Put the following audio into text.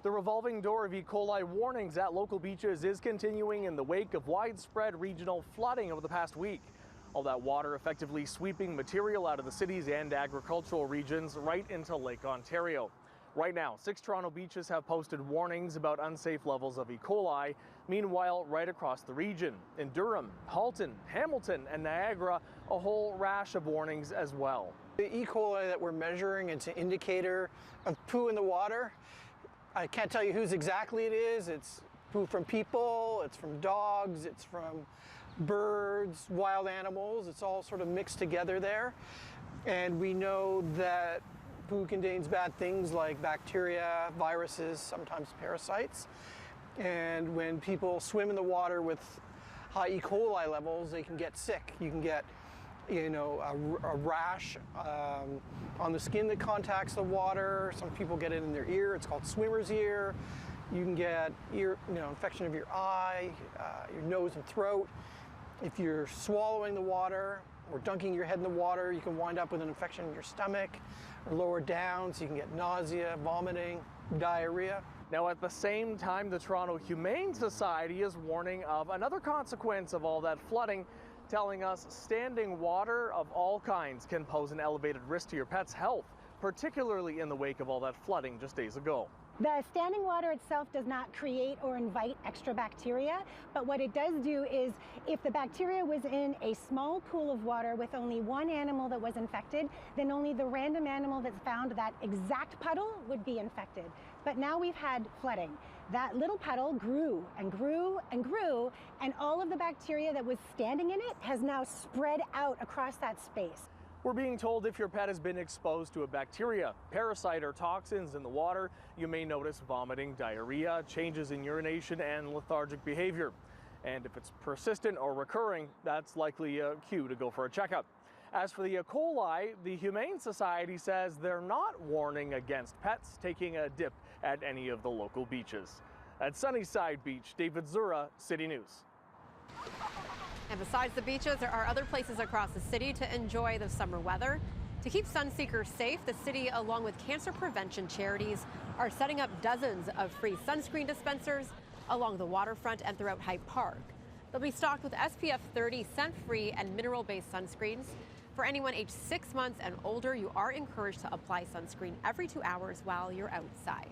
The revolving door of E. coli warnings at local beaches is continuing in the wake of widespread regional flooding over the past week. All that water effectively sweeping material out of the cities and agricultural regions right into Lake Ontario. Right now, 6 Toronto beaches have posted warnings about unsafe levels of E. coli. Meanwhile, right across the region, in Durham, Halton, Hamilton, and Niagara, a whole rash of warnings as well. The E. coli that we're measuring, it's an indicator of poo in the water. I can't tell you whose exactly it is. It's poo from people, it's from dogs, it's from birds, wild animals. It's all sort of mixed together there. And we know that poo contains bad things like bacteria, viruses, sometimes parasites. And when people swim in the water with high E. coli levels, they can get sick. You can get a rash on the skin that contacts the water. Some people get it in their ear. It's called swimmer's ear. You can get infection of your eye, your nose and throat. If you're swallowing the water or dunking your head in the water, you can wind up with an infection in your stomach or lower down, so you can get nausea, vomiting, diarrhea. Now, at the same time, the Toronto Humane Society is warning of another consequence of all that flooding, telling us standing water of all kinds can pose an elevated risk to your pet's health, particularly in the wake of all that flooding just days ago. The standing water itself does not create or invite extra bacteria, but what it does do is if the bacteria was in a small pool of water with only one animal that was infected, then only the random animal that's found that exact puddle would be infected. But now we've had flooding. That little puddle grew and grew and grew, and all of the bacteria that was standing in it has now spread out across that space. We're being told if your pet has been exposed to a bacteria, parasite, or toxins in the water, you may notice vomiting, diarrhea, changes in urination, and lethargic behavior. And if it's persistent or recurring, that's likely a cue to go for a checkup. As for the E. coli, the Humane Society says they're not warning against pets taking a dip at any of the local beaches. At Sunnyside Beach, David Zura, City News. And besides the beaches, there are other places across the city to enjoy the summer weather. To keep sunseekers safe, the city, along with cancer prevention charities, are setting up dozens of free sunscreen dispensers along the waterfront and throughout Hyde Park. They'll be stocked with SPF 30 scent-free and mineral-based sunscreens. For anyone aged 6 months and older, you are encouraged to apply sunscreen every 2 hours while you're outside.